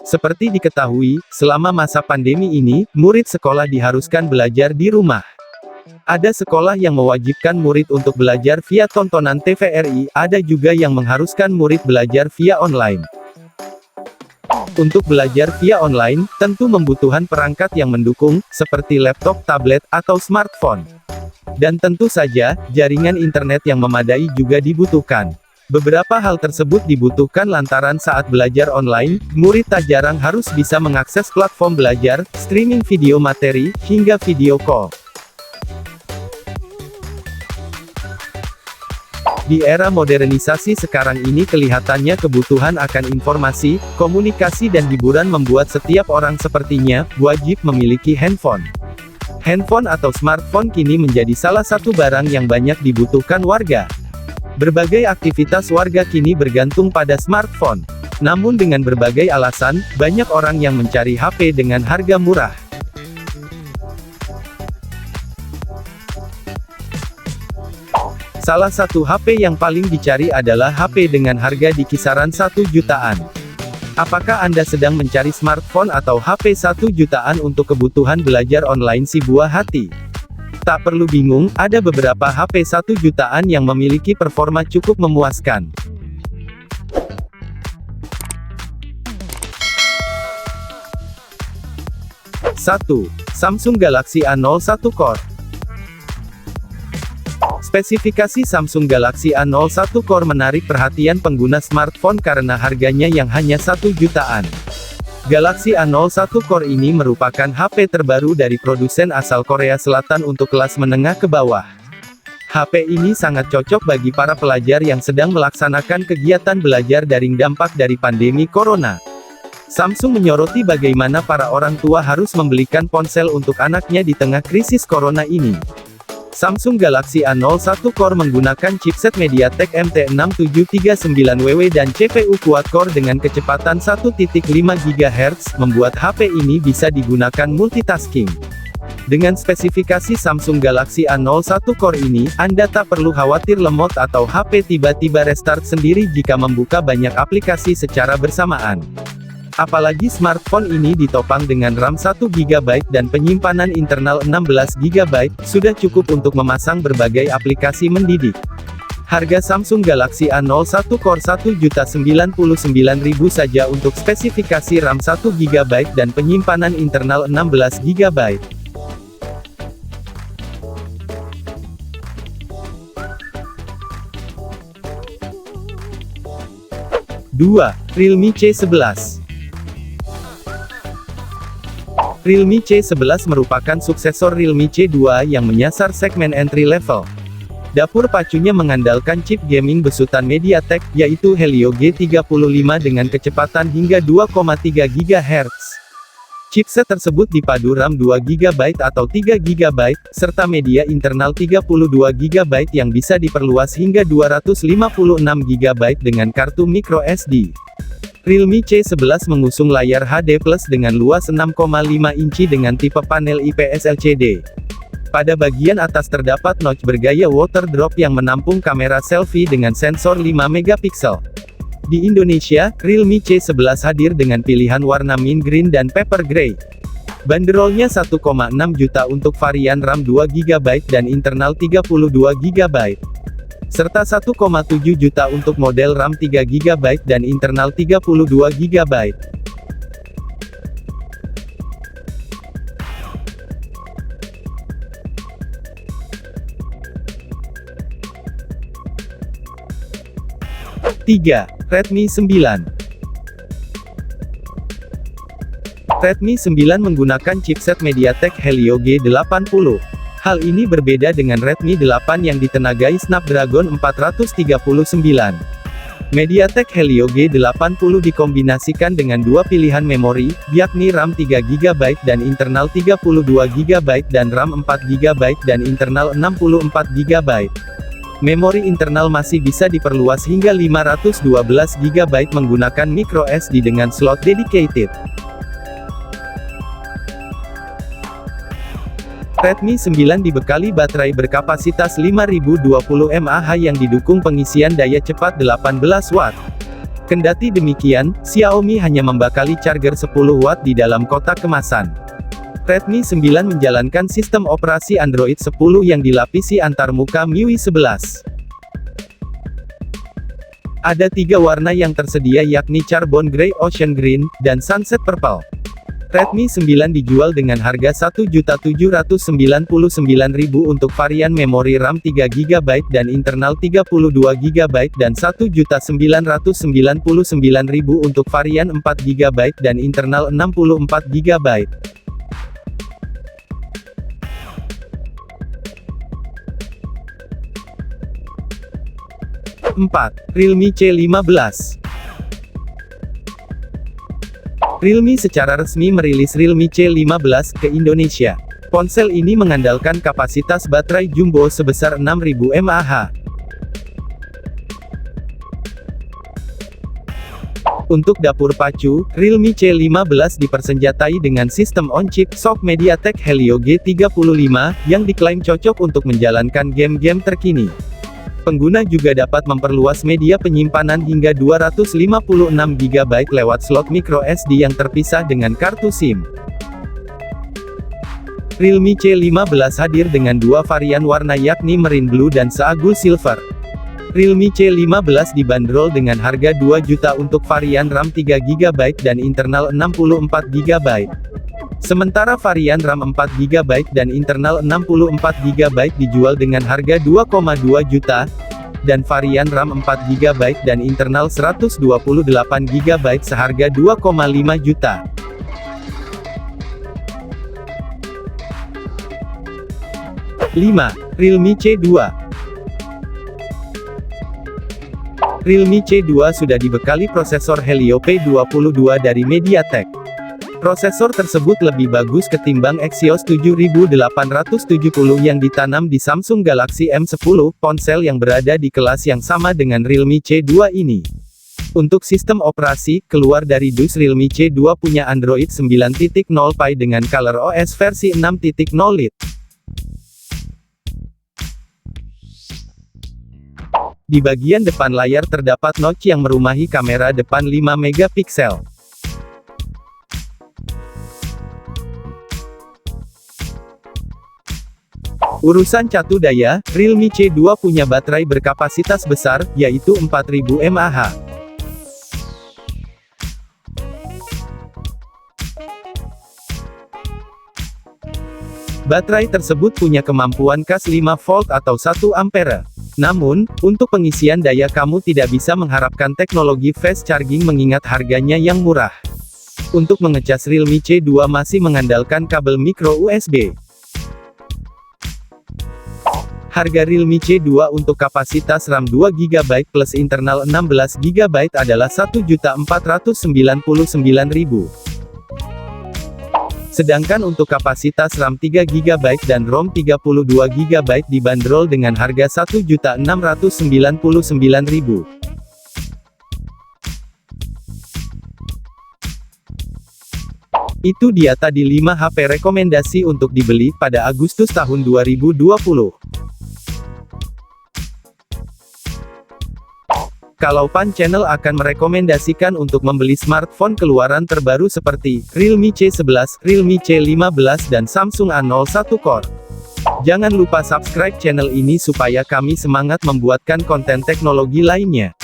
Seperti diketahui, selama masa pandemi ini, murid sekolah diharuskan belajar di rumah. Ada sekolah yang mewajibkan murid untuk belajar via tontonan TVRI, ada juga yang mengharuskan murid belajar via online. Untuk belajar via online, tentu membutuhkan perangkat yang mendukung, seperti laptop, tablet, atau smartphone. Dan tentu saja, jaringan internet yang memadai juga dibutuhkan. Beberapa hal tersebut dibutuhkan lantaran saat belajar online, murid tak jarang harus bisa mengakses platform belajar, streaming video materi, hingga video call. Di era modernisasi sekarang ini kelihatannya kebutuhan akan informasi, komunikasi dan hiburan membuat setiap orang sepertinya, wajib memiliki handphone. Handphone atau smartphone kini menjadi salah satu barang yang banyak dibutuhkan warga. Berbagai aktivitas warga kini bergantung pada smartphone. Namun dengan berbagai alasan, banyak orang yang mencari HP dengan harga murah. Salah satu HP yang paling dicari adalah HP dengan harga di kisaran 1 jutaan. Apakah Anda sedang mencari smartphone atau HP 1 jutaan untuk kebutuhan belajar online si buah hati? Tak perlu bingung, ada beberapa HP 1 jutaan yang memiliki performa cukup memuaskan. 1. Samsung Galaxy A01 Core. Spesifikasi Samsung Galaxy A01 Core menarik perhatian pengguna smartphone karena harganya yang hanya 1 jutaan. Galaxy A01 Core ini merupakan HP terbaru dari produsen asal Korea Selatan untuk kelas menengah ke bawah. HP ini sangat cocok bagi para pelajar yang sedang melaksanakan kegiatan belajar daring dampak dari pandemi corona. Samsung menyoroti bagaimana para orang tua harus membelikan ponsel untuk anaknya di tengah krisis corona ini. Samsung Galaxy A01 Core menggunakan chipset MediaTek MT6739WW dan CPU quad-core dengan kecepatan 1.5 GHz, membuat HP ini bisa digunakan multitasking. Dengan spesifikasi Samsung Galaxy A01 Core ini, Anda tak perlu khawatir lemot atau HP tiba-tiba restart sendiri jika membuka banyak aplikasi secara bersamaan. Apalagi smartphone ini ditopang dengan RAM 1GB dan penyimpanan internal 16GB, sudah cukup untuk memasang berbagai aplikasi mendidik. Harga Samsung Galaxy A01 Core Rp1.099.000 saja untuk spesifikasi RAM 1GB dan penyimpanan internal 16GB. 2. Realme C11. Realme C11 merupakan suksesor Realme C2 yang menyasar segmen entry level. Dapur pacunya mengandalkan chip gaming besutan MediaTek, yaitu Helio G35 dengan kecepatan hingga 2,3 GHz. Chipset tersebut dipadu RAM 2GB atau 3GB, serta media internal 32GB yang bisa diperluas hingga 256GB dengan kartu microSD. Realme C11 mengusung layar HD+ dengan luas 6,5 inci dengan tipe panel IPS LCD. Pada bagian atas terdapat notch bergaya water drop yang menampung kamera selfie dengan sensor 5 megapiksel. Di Indonesia, Realme C11 hadir dengan pilihan warna mint green dan pepper gray. Banderolnya 1,6 juta untuk varian RAM 2GB dan internal 32GB. Serta 1,7 juta untuk model RAM 3GB dan internal 32GB. Tiga. Redmi 9. Redmi 9 menggunakan chipset MediaTek Helio G80. Hal ini berbeda dengan Redmi 8 yang ditenagai Snapdragon 439. MediaTek Helio G80 dikombinasikan dengan dua pilihan memori, yakni RAM 3GB dan internal 32GB dan RAM 4GB dan internal 64GB. Memori internal masih bisa diperluas hingga 512GB menggunakan microSD dengan slot dedicated. Redmi 9 dibekali baterai berkapasitas 5020 mAh yang didukung pengisian daya cepat 18 Watt. Kendati demikian, Xiaomi hanya membekali charger 10 watt di dalam kotak kemasan. Redmi 9 menjalankan sistem operasi Android 10 yang dilapisi antarmuka MIUI 11. Ada 3 warna yang tersedia yakni Charbon Grey, Ocean Green, dan Sunset Purple. Redmi 9 dijual dengan harga Rp1.799.000 untuk varian memori RAM 3GB dan internal 32GB dan Rp1.999.000 untuk varian 4GB dan internal 64GB. 4. Realme C15. Realme secara resmi merilis Realme C15 ke Indonesia. Ponsel ini mengandalkan kapasitas baterai jumbo sebesar 6000 mAh. Untuk dapur pacu, Realme C15 dipersenjatai dengan sistem on-chip SoC MediaTek Helio G35, yang diklaim cocok untuk menjalankan game-game terkini. Pengguna juga dapat memperluas media penyimpanan hingga 256GB lewat slot microSD yang terpisah dengan kartu SIM. Realme C15 hadir dengan 2 varian warna yakni Marine Blue dan Seagull Silver. Realme C15 dibanderol dengan harga 2 juta untuk varian RAM 3GB dan internal 64GB. Sementara varian RAM 4GB dan internal 64GB dijual dengan harga 2,2 juta, dan varian RAM 4GB dan internal 128GB seharga 2,5 juta. Realme C2. Realme C2 sudah dibekali prosesor Helio P22 dari MediaTek. Prosesor tersebut lebih bagus ketimbang Exynos 7870 yang ditanam di Samsung Galaxy M10, ponsel yang berada di kelas yang sama dengan Realme C2 ini. Untuk sistem operasi, keluar dari dus Realme C2 punya Android 9.0 Pie dengan ColorOS versi 6.0 Lite. Di bagian depan layar terdapat notch yang merumahi kamera depan 5 megapiksel. Urusan catu daya, Realme C2 punya baterai berkapasitas besar, yaitu 4000 mAh. Baterai tersebut punya kemampuan cas 5 volt atau 1 ampere. Namun, untuk pengisian daya kamu tidak bisa mengharapkan teknologi fast charging mengingat harganya yang murah. Untuk mengecas Realme C2 masih mengandalkan kabel micro USB. Harga Realme C2 untuk kapasitas RAM 2GB plus internal 16GB adalah Rp1.499.000. Sedangkan untuk kapasitas RAM 3GB dan ROM 32GB dibanderol dengan harga Rp1.699.000. Itu dia tadi 5 HP rekomendasi untuk dibeli pada Agustus tahun 2020. Kalau Pan Channel akan merekomendasikan untuk membeli smartphone keluaran terbaru seperti Realme C11, Realme C15 dan Samsung A01 Core. Jangan lupa subscribe channel ini supaya kami semangat membuatkan konten teknologi lainnya.